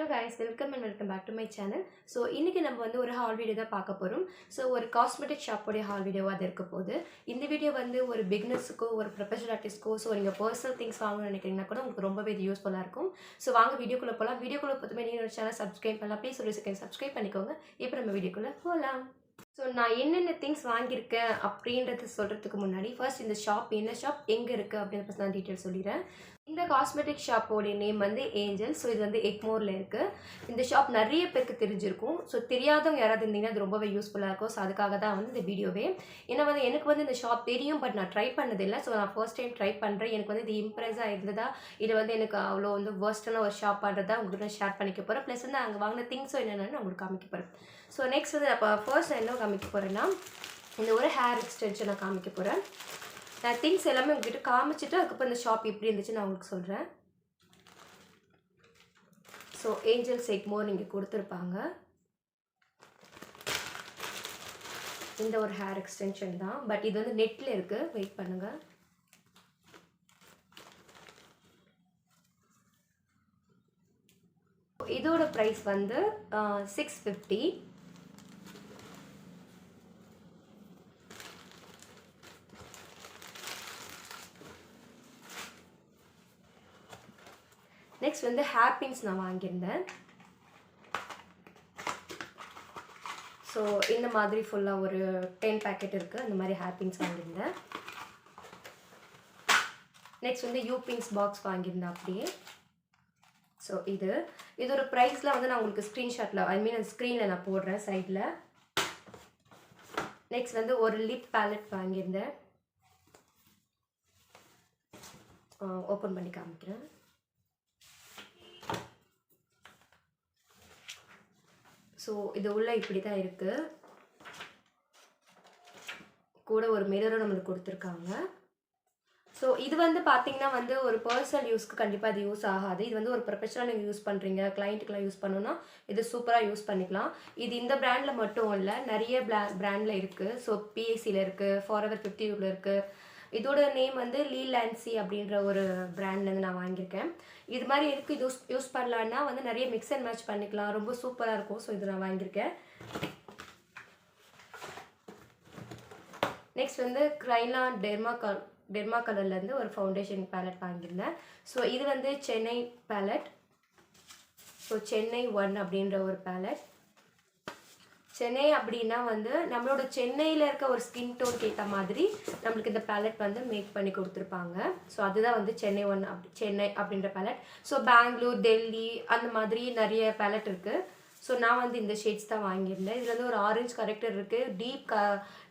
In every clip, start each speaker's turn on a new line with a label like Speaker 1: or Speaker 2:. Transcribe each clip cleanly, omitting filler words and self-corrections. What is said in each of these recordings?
Speaker 1: Hello guys, welcome back to my channel. So இன்னைக்கு நம்ம வந்து ஒரு haul video தான் பார்க்க போறோம். So ஒரு cosmetic shop உடைய haul video அது இருக்க போகுது. இந்த வீடியோ வந்து ஒரு beginnersக்கு ஒரு professional artistக்கு so நீங்க personal things வாங்கணும்னு நினைக்கிறீங்கன்னா கூட உங்களுக்கு ரொம்பவே யூஸ்ஃபுல்லா இருக்கும். So வாங்க வீடியோக்குள்ள போலாம். வீடியோக்குள்ள போறதுக்கு நீங்க நம்ம சேனலை subscribe பண்ணலாம். Please ஒரு செகண்ட் subscribe பண்ணிக்கோங்க. இப்போ நம்ம வீடியோக்குள்ள போலாம். ஸோ நான் என்னென்ன திங்ஸ் வாங்கியிருக்கேன் அப்படின்றது சொல்கிறதுக்கு முன்னாடி ஃபர்ஸ்ட் இந்த ஷாப் என்ன ஷாப் எங்கே இருக்குது அப்படின்னு பற்றி நான் டீட்டெயில் சொல்லிடுறேன். இந்த காஸ்மெட்டிக் ஷாப்போடைய நேம் வந்து ஏஞ்சல். ஸோ இது வந்து எக்மோரில் இருக்குது. இந்த ஷாப் நிறைய பேருக்கு தெரிஞ்சிருக்கும். ஸோ தெரியாதவங்க யாராவது இருந்தீங்கன்னா அது ரொம்பவே யூஸ்ஃபுல்லாக இருக்கும். ஸோ அதுக்காக தான் வந்து இந்த வீடியோவே. ஏன்னா வந்து எனக்கு வந்து இந்த ஷாப் தெரியும், பட் நான் ட்ரை பண்ணதில்லை. ஸோ நான் ஃபர்ஸ்ட் டைம் ட்ரை பண்ணுறேன். எனக்கு வந்து இது இம்ப்ரெஸ்ஸாக இருந்ததா, இது வந்து எனக்கு அவ்வளோ வந்து வேர்ஸ்டான ஒரு ஷாப் பண்ணுறதா உங்கள்கிட்ட ஷேர் பண்ணிக்க போகிறேன். ப்ளஸ் வந்து அங்கே வாங்கின திங்ஸும் என்னென்னு நான் உங்களுக்கு காமிக்க போகிறேன். ஸோ நெக்ஸ்ட் வந்து அப்போ ஃபர்ஸ்ட் நான் என்ன காமிக்க போகிறேன்னா, இந்த ஒரு ஹேர் எக்ஸ்டென்ஷன் நான் காமிக்க போகிறேன். நான் திங்ஸ் எல்லாமே உங்ககிட்ட காமிச்சிட்டு அதுக்கப்புறம் இந்த ஷாப் எப்படி இருந்துச்சு நான் உங்களுக்கு சொல்கிறேன். ஸோ ஏஞ்சல்ஸ் எக்மோர் இங்கே கொடுத்துருப்பாங்க. இந்த ஒரு ஹேர் எக்ஸ்டென்ஷன் தான், பட் இது வந்து நெட்டில் இருக்குது. வெயிட் பண்ணுங்கள். இதோட ப்ரைஸ் வந்து 650. நெக்ஸ்ட் வந்து ஹேர் பின்ஸ் நான் வாங்கியிருந்தேன். ஸோ இந்த மாதிரி ஃபுல்லாக ஒரு 10 பேக்கெட் இருக்குது. அந்த மாதிரி ஹேர் பின்ஸ் வாங்கியிருந்தேன். நெக்ஸ்ட் வந்து யூ பின்ஸ் பாக்ஸ் வாங்கியிருந்தேன் அப்படியே. ஸோ இதோட ப்ரைஸ்லாம் வந்து நான் உங்களுக்கு ஸ்க்ரீன்ஷாட்டில் அந்த ஸ்க்ரீனில் நான் போடுறேன் சைடில். நெக்ஸ்ட் வந்து ஒரு லிப் பேலட் வாங்கியிருந்தேன். ஓப்பன் பண்ணி காமிக்கிறேன். ஸோ இது உள்ள இப்படி தான் இருக்குது. கூட ஒரு மிரரும் நம்மளுக்கு கொடுத்துருக்காங்க. ஸோ இது வந்து பார்த்தீங்கன்னா வந்து ஒரு பர்சனல் யூஸ்க்கு கண்டிப்பாக இது யூஸ் ஆகாது. இது வந்து ஒரு ப்ரொஃபஷனலாக நீங்கள் யூஸ் பண்ணுறீங்க, கிளைண்ட்டுக்கெலாம் யூஸ் பண்ணணும்னா இது சூப்பராக யூஸ் பண்ணிக்கலாம். இது இந்த பிராண்டில் மட்டும் இல்லை, நிறைய பிராண்டில் இருக்குது. ஸோ பிஎஸ்சியில் இருக்குது, ஃபாரெவர் 50 இருக்குது. இதோட நேம் வந்து லீலான்சி அப்படின்ற ஒரு பிராண்ட்லேருந்து நான் வாங்கியிருக்கேன். இது மாதிரி இருக்குது. இது யூஸ் பண்ணலான்னா வந்து நிறைய மிக்ஸ் அண்ட் மேட்ச் பண்ணிக்கலாம், ரொம்ப சூப்பராக இருக்கும். ஸோ இது நான் வாங்கியிருக்கேன். நெக்ஸ்ட் வந்து க்ரைனா டெர்மா கலர்லேருந்து ஒரு ஃபவுண்டேஷன் பேலட் வாங்கியிருந்தேன். ஸோ இது வந்து சென்னை பேலட். ஸோ சென்னை 1 அப்படின்ற ஒரு பேலட். சென்னை அப்படின்னா வந்து நம்மளோட சென்னையில் இருக்க ஒரு ஸ்கின் டோனுக்கு ஏற்ற மாதிரி நம்மளுக்கு இந்த பேலட் வந்து மேக் பண்ணி கொடுத்துருப்பாங்க. ஸோ அதுதான் வந்து சென்னை 1 சென்னை அப்படின்ற பேலட். ஸோ பெங்களூர், டெல்லி அந்த மாதிரி நிறைய பேலட் இருக்குது. ஸோ நான் வந்து இந்த ஷேட்ஸ் தான் வாங்கியிருந்தேன். இதில் வந்து ஒரு ஆரஞ்சு கரெக்டர் இருக்குது,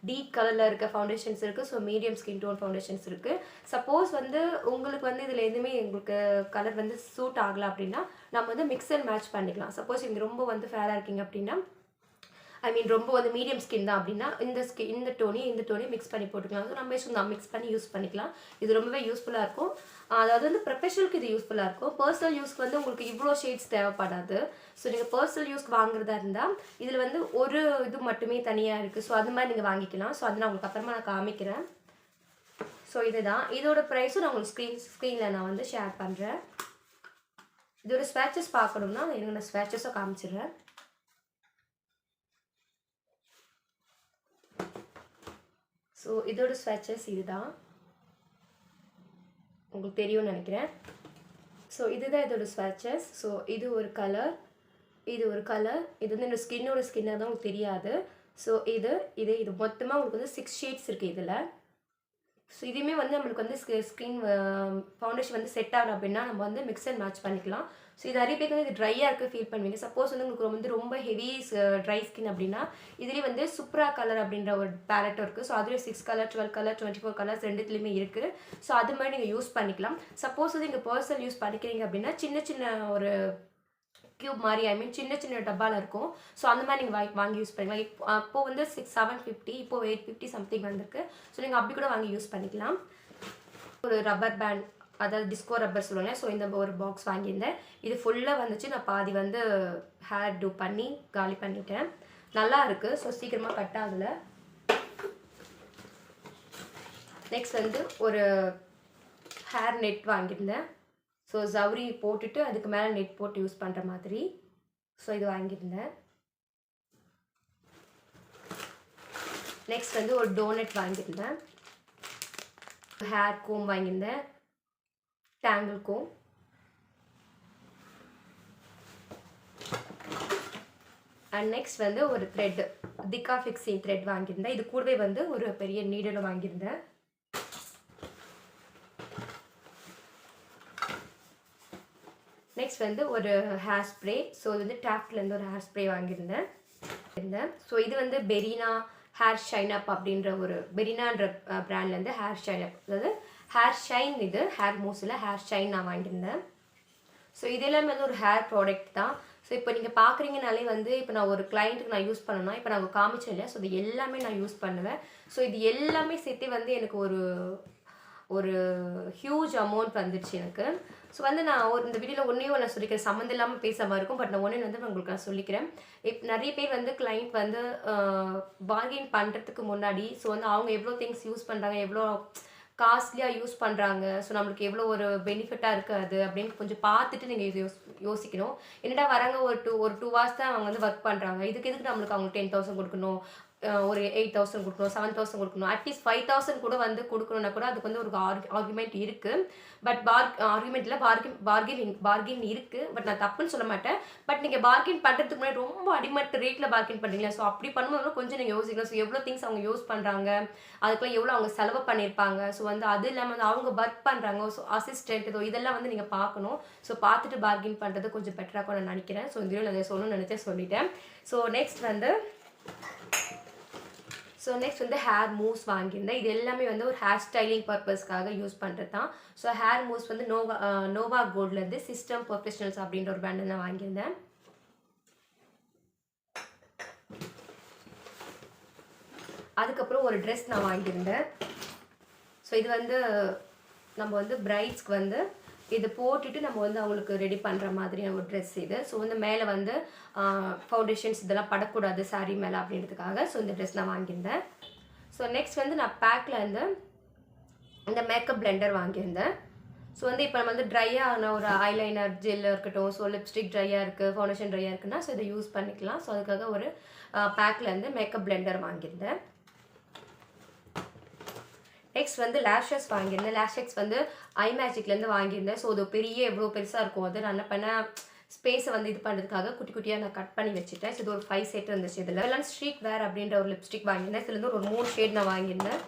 Speaker 1: டீப் கலரில் இருக்க ஃபவுண்டேஷன்ஸ் இருக்குது, so medium skin tone foundations இருக்குது. சப்போஸ் வந்து உங்களுக்கு வந்து இதில் எதுவுமே உங்களுக்கு கலர் வந்து சூட் ஆகலை அப்படின்னா நம்ம வந்து மிக்ஸ் அண்ட் மேட்ச் பண்ணிக்கலாம். சப்போஸ் நீங்கள் ரொம்ப வந்து ஃபேராக இருக்கீங்க அப்படின்னா, ரொம்ப வந்து மீடியம் ஸ்கின் தான் அப்படின்னா இந்த டோனி மிக்ஸ் பண்ணி போட்டுக்கலாம். ஸோ நம்ம மிக்ஸ் பண்ணி யூஸ் பண்ணிக்கலாம். இது ரொம்பவே யூஸ்ஃபுல்லாக இருக்கும். அதாவது வந்து ப்ரொஃபஷனலுக்கு இது யூஸ்ஃபுல்லாக இருக்கும். பர்சனல் யூஸ்க்கு வந்து உங்களுக்கு இவ்வளோ ஷேட்ஸ் தேவைப்படாது. ஸோ நீங்கள் பர்சனல் யூஸ்க்கு வாங்குறதா இருந்தால் இதில் வந்து ஒரு இது மட்டுமே தனியாக இருக்குது. ஸோ அது மாதிரி நீங்கள் வாங்கிக்கலாம். ஸோ அதை நான் உங்களுக்கு அப்புறமா நான் காமிக்கிறேன். ஸோ இதுதான் இதோட ப்ரைஸும் நான் உங்களுக்கு ஸ்க்ரீனில் நான் வந்து ஷேர் பண்ணுறேன். இதோட ஸ்வேட்சஸ் பார்க்கணும்னா எனக்கு நான் ஸ்வேட்சஸும் காமிச்சிடுறேன். ஸோ இதோட ஸ்வேட்சஸ் இதுதான், உங்களுக்கு தெரியும்னு நினைக்கிறேன். ஸோ இதுதான் இதோட ஸ்வேட்சஸ். ஸோ இது ஒரு கலர், இது ஒரு கலர். இது வந்து என்னோட ஸ்கின்னாக தான் உங்களுக்கு தெரியாது. ஸோ இது மொத்தமாக உங்களுக்கு வந்து 6 ஷேட்ஸ் இருக்குது இதில். ஸோ இதுவுமே வந்து நம்மளுக்கு வந்து ஸ்கின் ஃபவுண்டேஷன் வந்து செட் ஆகணும் அப்படின்னா நம்ம வந்து மிக்ஸ் அண்ட் மேட்ச் பண்ணிக்கலாம். ஸோ இது நிறைய பேருக்கு வந்து இது ட்ரையாக இருக்குது ஃபீல் பண்ணுவீங்க. சப்போஸ் வந்து உங்களுக்கு வந்து ரொம்ப ஹெவி ட்ரை ஸ்கின் அப்படின்னா இதுலேயே வந்து சூப்பரா கலர் அப்படின்ற ஒரு பேலட்டும் இருக்குது. ஸோ அதுலேயே 6 கலர், 12 கலர், 24 கலர்ஸ் ரெண்டுத்துலேயுமே இருக்குது. ஸோ அது மாதிரி நீங்கள் யூஸ் பண்ணிக்கலாம். சப்போஸ் வந்து நீங்கள் பர்சனல் யூஸ் பண்ணிக்கிறீங்க அப்படின்னா சின்ன ஒரு கியூப் மாதிரி சின்ன டப்பாவில் இருக்கும். ஸோ அந்த மாதிரி நீங்கள் வாங்கி யூஸ் பண்ணிக்கலாம். அப்போது வந்து 750, இப்போது 850 சம்திங் வந்திருக்கு. ஸோ நீங்கள் அப்படி கூட வாங்கி யூஸ் பண்ணிக்கலாம். ஒரு ரப்பர் பேண்ட், அதாவது டிஸ்கோ ரப்பர் சொல்லுவாங்க. ஸோ இந்த ஒரு பாக்ஸ் வாங்கியிருந்தேன். இது ஃபுல்லாக வந்துச்சு. நான் பாதி வந்து ஹேர் டூ பண்ணி காலி பண்ணிட்டேன். நல்லா இருக்குது. ஸோ சீக்கிரமாக கட் ஆகலை. நெக்ஸ்ட் வந்து ஒரு ஹேர் நெட் வாங்கியிருந்தேன். ஸோ ஜவுரி போட்டுட்டு அதுக்கு மேலே நெட் போட்டு யூஸ் பண்ணுற மாதிரி. ஸோ இது வாங்கியிருந்தேன். நெக்ஸ்ட் வந்து ஒரு டோனட் வாங்கியிருந்தேன். ஹேர் கோம் வாங்கியிருந்தேன், டேங்கிள் கோம். அண்ட் நெக்ஸ்ட் வந்து ஒரு த்ரெட், திக்கா ஃபிக்ஸிங் த்ரெட் வாங்கியிருந்தேன். இது கூடவே வந்து ஒரு பெரிய நீடலும் வாங்கியிருந்தேன். நெக்ஸ்ட் வந்து ஒரு ஹேர் ஸ்ப்ரே. ஸோ இது வந்து டாப்லேருந்து ஒரு ஹேர் ஸ்ப்ரே வாங்கியிருந்தேன். ஸோ இது வந்து பெரினா ஹேர் ஷைன் அப் அப்படின்ற ஒரு பெரினான்ற பிராண்ட்லேருந்து ஹேர் ஷைன் அப், அதாவது ஹேர் ஷைன், இது ஹேர் மூஸில் ஹேர் ஷைன் நான் வாங்கியிருந்தேன். ஸோ இது எல்லாமே வந்து ஒரு ஹேர் ப்ராடக்ட் தான். ஸோ இப்போ நீங்கள் பார்க்குறீங்கனாலே வந்து இப்போ நான் ஒரு கிளைண்ட்டுக்கு நான் யூஸ் பண்ணணும்னா இப்போ நான் காமிச்சேன் இல்லையா, ஸோ இது எல்லாமே நான் யூஸ் பண்ணுவேன். ஸோ இது எல்லாமே சேர்த்து வந்து எனக்கு ஒரு ஹியூஜ் அமௌண்ட் வந்துடுச்சு எனக்கு. ஸோ வந்து நான் இந்த வீடியோவில் ஒன்று சொல்லிக்கிறேன், சம்மந்தம் இல்லாமல் பேசாமல் இருக்கும். பட் நான் ஒன்று வந்து உங்களுக்கு நான் சொல்லிக்கிறேன். நிறைய பேர் வந்து கிளைண்ட் வந்து பார்கெயின் பண்ணுறதுக்கு முன்னாடி ஸோ வந்து அவங்க எவ்வளோ திங்ஸ் யூஸ் பண்ணுறாங்க, எவ்வளோ காஸ்ட்லியாக யூஸ் பண்ணுறாங்க, ஸோ நம்மளுக்கு எவ்வளோ ஒரு பெனிஃபிட்டாக இருக்காது அப்படின்னு கொஞ்சம் பார்த்துட்டு நீங்கள் இது யோசிக்கணும். என்னடா வராங்க ஒரு டூ ஹவர்ஸ் தான் அவங்க வந்து ஒர்க் பண்ணுறாங்க, எதுக்கு நம்மளுக்கு அவங்க 10,000 கொடுக்கணும், ஒரு 8,000 கொடுக்கணும், 7,000 கொடுக்கணும், அட்லீஸ்ட் 5,000 கூட வந்து கொடுக்கணுன்னா கூட அதுக்கு வந்து ஒரு ஆர்குமெண்ட் இருக்குது. பட் ஆர்குமெண்ட்டில் பார்கெயின் இருக்குது. பட் நான் தப்புன்னு சொல்ல மாட்டேன். பட் நீங்கள் பார்கெயின் பண்ணுறதுக்கு முன்னாடி ரொம்ப அடிமட்ட ரேட்டில் பார்கெயின் பண்ணுறீங்களா, ஸோ அப்படி பண்ணும்போது கொஞ்சம் நீங்கள் யோசிக்கணும். ஸோ எவ்வளோ திங்ஸ் அவங்க யூஸ் பண்ணுறாங்க, அதுக்குலாம் எவ்வளோ அவங்க செலவு பண்ணியிருப்பாங்க, ஸோ வந்து அது இல்லாமல் வந்து அவங்க ஒர்க் பண்ணுறாங்க, ஸோ அசிஸ்டன்ட் இதெல்லாம் வந்து நீங்கள் பார்க்கணும். ஸோ பார்த்துட்டு பார்கெயின் பண்ணுறது கொஞ்சம் பெட்டராக நான் நினைக்கிறேன். ஸோ இந்த வீடியோ நான் சொல்லணும்னு நினச்சேன், சொல்லிட்டேன். ஸோ நெக்ஸ்ட் வந்து ஹேர் மூவ்ஸ் வாங்கியிருந்தேன். இது எல்லாமே வந்து ஒரு ஹேர் ஸ்டைலிங் பர்பஸ்க்காக யூஸ் பண்ணுறது தான். ஸோ ஹேர் மூவ்ஸ் வந்து நோவா கோல்ட்லேருந்து சிஸ்டம் ப்ரொஃபஷனல்ஸ் அப்படின்ற ஒரு பிராண்டில் நான் வாங்கியிருந்தேன். அதுக்கப்புறம் ஒரு ட்ரெஸ் நான் வாங்கியிருந்தேன். ஸோ இது வந்து நம்ம வந்து பிரைட்ஸ்க்கு வந்து இது போட்டுட்டு நம்ம வந்து அவங்களுக்கு ரெடி பண்ணுற மாதிரியான ஒரு ட்ரெஸ் இது. ஸோ வந்து மேலே வந்து ஃபவுண்டேஷன்ஸ் இதெல்லாம் படக்கூடாது சாரீ மேலே அப்படின்றதுக்காக ஸோ இந்த ட்ரெஸ் நான் வாங்கியிருந்தேன். ஸோ நெக்ஸ்ட் வந்து நான் பேக்கில் வந்து இந்த மேக்கப் பிளெண்டர் வாங்கியிருந்தேன். ஸோ வந்து இப்போ நம்ம வந்து ட்ரையான ஒரு ஐலைனர் ஜெல் இருக்கட்டும், ஸோ லிப்ஸ்டிக் ட்ரையாக இருக்குது, ஃபவுண்டேஷன் ட்ரையாக இருக்குன்னா ஸோ இதை யூஸ் பண்ணிக்கலாம். ஸோ அதுக்காக ஒரு பேக்கில் வந்து மேக்கப் பிளெண்டர் வாங்கியிருந்தேன். நெக்ஸ்ட் வந்து லேஷஸ் வாங்கியிருந்தேன். லேஷஸ் வந்து ஐ மேஜிக்லேருந்து வாங்கியிருந்தேன். ஸோ அது எவ்வளோ பெருசாக இருக்கும், அது நான் என்ன பண்ணேன், ஸ்பேஸை வந்து இது பண்ணுறதுக்காக குட்டி குட்டியாக நான் கட் பண்ணி வச்சுட்டேன். ஸோ இது ஒரு 5 செட் இருந்துச்சு. இதில் ஸ்ட்ரீட் வேர் அப்படின்ற ஒரு லிப்ஸ்டிக் வாங்கியிருந்தேன். இதுலேருந்து ஒரு 3 ஷேட் நான் வாங்கியிருந்தேன்.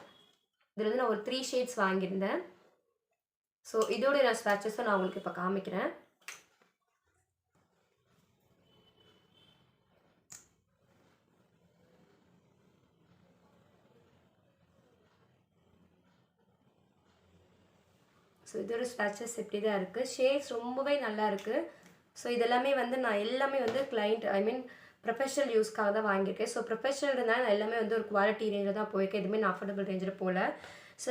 Speaker 1: இதில் வந்து நான் ஒரு 3 ஷேட்ஸ் வாங்கியிருந்தேன். ஸோ இதோட நான் ஸ்வாட்சஸை நான் உங்களுக்கு இப்போ காமிக்கிறேன். ஸோ இதோட ஸ்வாட்சஸ் இப்படி தான் இருக்குது. ஷேட்ஸ் ரொம்பவே நல்லா இருக்குது. ஸோ இதெல்லாமே வந்து நான் எல்லாமே வந்து கிளைண்ட் ப்ரொஃபஷனல் யூஸ்க்காக தான் வாங்கியிருக்கேன். ஸோ ப்ரொஃபஷனல் இருந்தால் நான் எல்லாமே வந்து ஒரு குவாலிட்டி ரேஞ்சில் தான் போயிருக்கேன், எதுவுமே நான் அஃபோர்டபுள் ரேஞ்சில் போகல. ஸோ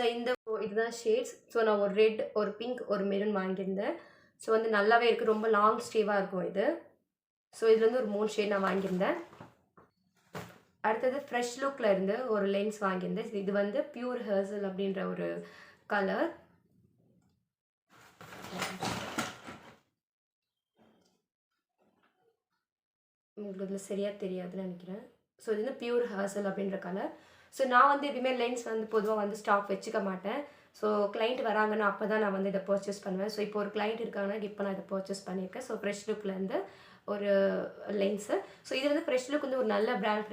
Speaker 1: இதுதான் ஷேட்ஸ். ஸோ நான் ஒரு ரெட், ஒரு பிங்க், ஒரு மெரூன் வாங்கியிருந்தேன். ஸோ வந்து நல்லாவே இருக்குது, ரொம்ப லாங் ஸ்டேவாக இருக்கும் இது. ஸோ இதில் வந்து ஒரு 3 ஷேட் நான் வாங்கியிருந்தேன். அடுத்தது ஃப்ரெஷ் லுக்கில் இருந்து ஒரு லென்ஸ் வாங்கியிருந்தேன். இது வந்து பியூர் ஹேர்சல் அப்படின்ற ஒரு கலர். உங்களுக்கு இதில் சரியாக தெரியாதுன்னு நினைக்கிறேன். ஸோ இது வந்து பியூர் ஹேர்சல் அப்படின்ற கலர். ஸோ நான் வந்து எப்பயுமே லென்ஸ் வந்து பொதுவாக வந்து ஸ்டாக் வச்சுக்க மாட்டேன். ஸோ கிளைண்ட் வராங்கன்னா அப்போ தான் நான் வந்து இதை பர்ச்சேஸ் பண்ணுவேன். ஸோ இப்போ ஒரு கிளைண்ட் இருக்காங்கன்னா இப்போ நான் இதை பர்ச்சேஸ் பண்ணியிருக்கேன். ஸோ ஃப்ரெஷ் லுக்லேருந்து ஒரு லென்ஸு. ஸோ இது வந்து ஃப்ரெஷ் லுக் வந்து ஒரு நல்ல பிராண்ட்,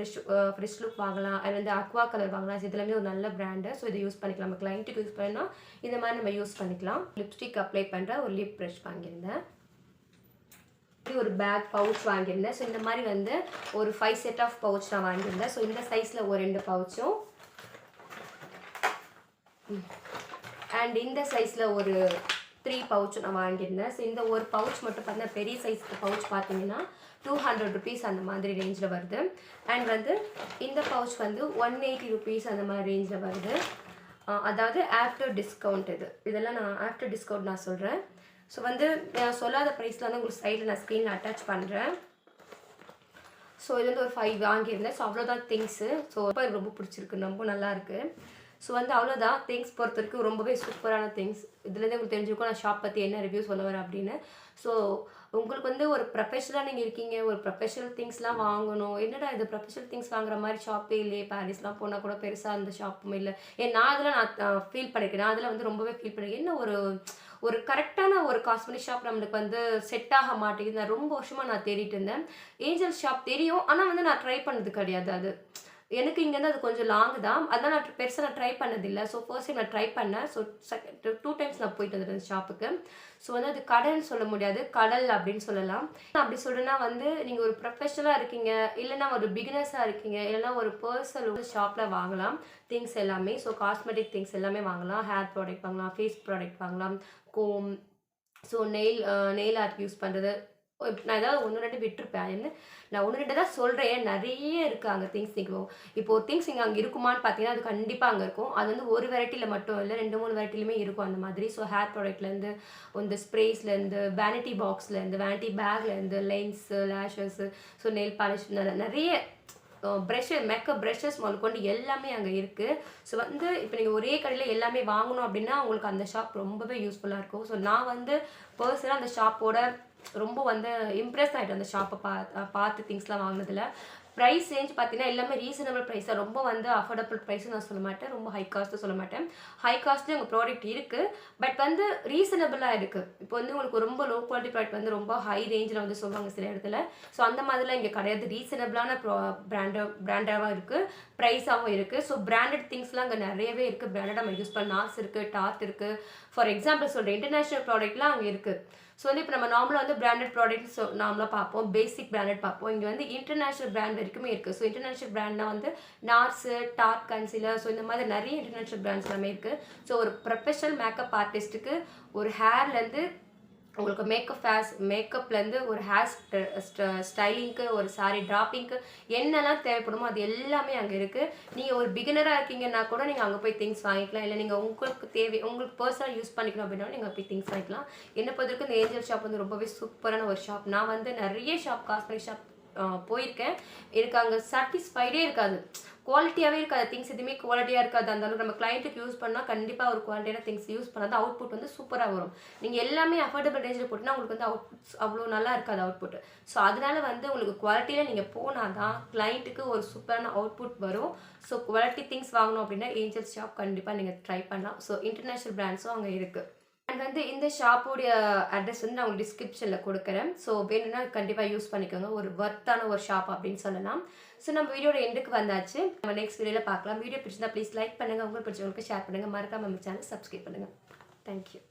Speaker 1: ஃப்ரெஷ் லுக் வாங்கலாம். அது வந்து அக்வா கலர் வாங்கலாம். இதுலேருந்து ஒரு நல்ல பிராண்டு. ஸோ இதை யூஸ் பண்ணிக்கலாம். நம்ம கிளைண்ட்டுக்கு யூஸ் பண்ணால் இந்த மாதிரி நம்ம யூஸ் பண்ணிக்கலாம். லிப்ஸ்டிக் அப்ளை பண்ணுற ஒரு லிப் ப்ரஷ் வாங்கியிருந்தேன். ஒரு பேக் பவுச் வாங்கியிருந்தேன். ஸோ இந்த மாதிரி வந்து ஒரு 5 செட் ஆஃப் பவுச் நான் வாங்கியிருந்தேன். ஸோ இந்த சைஸில் ஒரு 2 பவுச்சும் அண்ட் இந்த சைஸில் ஒரு 3 பவுச்சும் நான் வாங்கியிருந்தேன். ஸோ இந்த ஒரு பவுச் மட்டும் பார்த்தீங்கன்னா பெரிய சைஸ் பவுச் பார்த்தீங்கன்னா 200 rupees அந்த மாதிரி ரேஞ்சில் வருது. அண்ட் வந்து இந்த பவுச் வந்து 180 rupees அந்த மாதிரி ரேஞ்சில் வருது. அதாவது ஆஃப்டர் டிஸ்கவுண்ட். இதெல்லாம் நான் ஆஃப்டர் டிஸ்கவுண்ட் நான் சொல்கிறேன். ஸோ வந்து சொல்லாத ப்ரைஸில் வந்து உங்களுக்கு சைடில் நான் ஸ்க்ரீனில் அட்டாச் பண்ணுறேன். ஸோ இது வந்து ஒரு 5 வாங்கியிருந்தேன். ஸோ அவ்வளோதான் திங்ஸு. ஸோ எனக்கு ரொம்ப பிடிச்சிருக்கு, ரொம்ப நல்லாயிருக்கு. ஸோ வந்து அவ்வளோதான் திங்ஸ் பொறுத்த வரைக்கும் ரொம்பவே சூப்பரான திங்ஸ். இதுலேருந்து உங்களுக்கு தெரிஞ்சுக்கும் நான் ஷாப் பற்றி என்ன ரிவ்யூ சொல்ல வரேன் அப்படின்னு. ஸோ உங்களுக்கு வந்து ஒரு ப்ரொஃபஷனலாக நீங்கள் இருக்கீங்க, ஒரு ப்ரொஃபஷனல் திங்ஸ்லாம் வாங்கணும், என்னடா இது ப்ரொஃபஷனல் திங்ஸ் வாங்குற மாதிரி ஷாப்பே இல்லையே, பாரிஸ்லாம் போனால் கூட பெருசாக அந்த ஷாப்பும் இல்லை. நான் அதில் ஃபீல் பண்ணியிருக்கேன். நான் அதில் வந்து ரொம்பவே ஃபீல் பண்ணியிருக்கேன். என்ன ஒரு ஒரு கரெக்டான ஒரு காஸ்மெட்டிக் ஷாப் நம்மளுக்கு வந்து செட் ஆக மாட்டேங்குது. நான் ரொம்ப வருஷமாக நான் தேடிட்டு இருந்தேன். ஏஞ்சல் ஷாப் தெரியும், ஆனால் வந்து நான் ட்ரை பண்ணது கிடையாது. அது எனக்கு இங்கேருந்து அது கொஞ்சம் லாங் தான். அதனால் நான் பெருசாக ட்ரை பண்ணதில்லை. ஸோ ஃபர்ஸ்ட் டைம் நான் ட்ரை பண்ணேன். ஸோ 2 டைம்ஸ் நான் போயிட்டு வந்துட்டேன் ஷாப்புக்கு. ஸோ வந்து அது கடைன்னு சொல்ல முடியாது, கடல் அப்படின்னு சொல்லலாம். நான் அப்படி சொல்கிறேன்னா வந்து நீங்கள் ஒரு ப்ரொஃபஷனலாக இருக்கீங்க, இல்லைனா ஒரு பிகினர்ஸாக இருக்கீங்க, இல்லைனா ஒரு பர்சனல் ஷாப்பில் வாங்கலாம் திங்ஸ் எல்லாமே. ஸோ காஸ்மெட்டிக் திங்ஸ் எல்லாமே வாங்கலாம். ஹேர் ப்ராடக்ட் வாங்கலாம், ஃபேஸ் ப்ராடக்ட் வாங்கலாம், கோம், ஸோ நெயில் ஆர்ட் யூஸ் பண்ணுறது. நான் ஏதாவது 1, 2 விட்டுருப்பேன். என்ன நான் 1, 2 தான் சொல்கிறேன். நிறைய இருக்குது அங்கே திங்ஸ். நீங்கள் இப்போது திங்ஸ் இங்கே அங்கே இருக்குமான்னு பார்த்தீங்கன்னா அது கண்டிப்பாக அங்கே இருக்கும். அது வந்து ஒரு வெரைட்டியில் மட்டும் இல்லை, 2, 3 வெரைட்டிலுமே இருக்கும் அந்த மாதிரி. ஸோ ஹேர் ப்ராடக்ட்லேருந்து, இந்த ஸ்ப்ரேஸ்லேருந்து, வேனிட்டி பாக்ஸ்லேருந்து, வேனிட்டி பேக்லேருந்து, lens, lashes, so nail polish, நிறைய மேக்கப் ப்ரஷஸ் முதற்கொண்டு எல்லாமே அங்கே இருக்குது. ஸோ வந்து இப்போ நீங்கள் ஒரே கடையில் எல்லாமே வாங்கணும் அப்படின்னா உங்களுக்கு அந்த ஷாப் ரொம்பவே யூஸ்ஃபுல்லாக இருக்கும். ஸோ நான் வந்து பர்சனலாக அந்த ஷாப்போட ரொம்ப வந்து இம்ப்ரெஸ் ஆகிட்டேன். அந்த ஷாப்பை பார்த்து திங்ஸ்லாம் வாங்கினதில். ப்ரைஸ் ரேஞ்ச் பார்த்தீங்கன்னா எல்லாமே ரீசனபிள் ப்ரைஸ் தான். ரொம்ப வந்து அஃபோர்டபுள் ப்ரைஸும் நான் சொல்ல மாட்டேன், ரொம்ப ஹை காஸ்ட்டும் சொல்ல மாட்டேன். ஹை காஸ்ட்லேயும் உங்கள் ப்ராடக்ட் இருக்குது, பட் வந்து ரீசனபிளாக இருக்குது. இப்போ வந்து உங்களுக்கு ரொம்ப லோ குவாலிட்டி ப்ராடக்ட் வந்து ரொம்ப ஹை ரேஞ்சில் வந்து சொல்லுவாங்க சில இடத்துல. ஸோ அந்த மாதிரிலாம் இங்கே கிடையாது. ரீசனபிளான பிராண்டாகவும் இருக்குது, ப்ரைஸாகவும் இருக்குது. ஸோ பிராண்டட் திங்ஸ்லாம் அங்கே நிறையவே இருக்குது. பிராண்டட் நம்ம யூஸ் பண்ண நாஸ் இருக்குது, டாத் இருக்குது. ஃபார் எக்ஸாம்பிள் சொல்கிறேன், இன்டர்நேஷ்னல் ப்ராடக்ட்லாம் அங்கே இருக்குது. ஸோ வந்து இப்போ நம்ம நார்மலாக வந்து பிராண்டட் ப்ராடக்ட்ஸ் நார்மலாக பார்ப்போம், பேசிக் பிராண்டட் பார்ப்போம். இங்கே வந்து இன்டர்நேஷ்னல் பிராண்ட் வரைக்குமே இருக்குது. ஸோ இன்டர்நேஷ்னல் பிராண்ட்னா வந்து நார்ஸு, டாட் கன்சீலர், ஸோ இந்த மாதிரி நிறைய இன்டர்நேஷ்னல் பிராண்ட்ஸ் எல்லாமே இருக்குது. ஸோ ஒரு ப்ரொஃபஷனல் மேக்கப் ஆர்டிஸ்ட்டுக்கு ஒரு ஹேர்லேருந்து உங்களுக்கு மேக்கப்லேருந்து ஒரு ஹேர் ஸ்டைலிங்க்கு, ஒரு சாரீ ட்ராப்பிங்க்கு என்னெல்லாம் தேவைப்படுமோ அது எல்லாமே அங்கே இருக்குது. நீங்கள் ஒரு பிகினராக இருக்கீங்கன்னா கூட நீங்கள் அங்கே போய் திங்ஸ் வாங்கிக்கலாம். இல்லை நீங்கள் உங்களுக்கு பர்சனலாக யூஸ் பண்ணிக்கணும் அப்படின்னா நீங்கள் போய் திங்ஸ் வாங்கிக்கலாம். என்னை பொறுத்தவரைக்கும் இந்த ஏஞ்சல் ஷாப் வந்து ரொம்பவே சூப்பரான ஒரு ஷாப். நான் வந்து நிறைய காஸ்மெட்டிக் ஷாப் போயிருக்கேன். எனக்கு அங்கே சாட்டிஸ்ஃபைடே இருக்காது, குவாலிட்டியாகவே இருக்காது. திங்ஸ் எதுவுமே குவாலிட்டியாக இருக்காது. அந்த அளவுக்கு நம்ம கிளைண்ட்டுக்கு யூஸ் பண்ணால் கண்டிப்பாக ஒரு குவாலிட்டியான திங்ஸ் யூஸ் பண்ணால் தான் அவுட்புட் வந்து சூப்பராக வரும். நீங்கள் எல்லாமே அஃபோர்டபுள் ரேஞ்சில் போட்டுனா உங்களுக்கு வந்து அவுட்புட்ஸ் அவ்வளோ நல்லா இருக்காது அவுட்புட். ஸோ அதனால வந்து உங்களுக்கு குவாலிட்டியில் நீங்கள் போனால் தான் கிளைண்ட்டுக்கு ஒரு சூப்பரான அவுட்புட் வரும். ஸோ குவாலிட்டி திங்ஸ் வாங்கணும் அப்படின்னா ஏஞ்சல் ஷாப் கண்டிப்பாக நீங்கள் ட்ரை பண்ணலாம். ஸோ இன்டர்நேஷ்னல் பிராண்ட்ஸும் அங்கே இருக்குது. அண்ட் வந்து இந்த ஷாப்போடைய அட்ரஸ் வந்து நான் உங்களுக்கு டிஸ்கிரிப்ஷனில் கொடுக்குறேன். ஸோ வேணும்னா கண்டிப்பாக யூஸ் பண்ணிக்கோங்க. ஒரு வர்த்தான ஒரு ஷாப் அப்படின்னு சொல்லலாம். ஸோ நம்ம வீடியோட எண்டுக்கு வந்தாச்சு. நம்ம நெக்ஸ்ட் வீடியோவில் பார்க்கலாம். வீடியோ பிடிச்சிருந்தா ப்ளீஸ் லைக் பண்ணுங்கள், உங்களுக்கு பிடிச்சவங்களுக்கு ஷேர் பண்ணுங்கள், மறக்காம நம்ம சேனல் சப்ஸ்கிரைப் பண்ணுங்கள். தேங்க்யூ.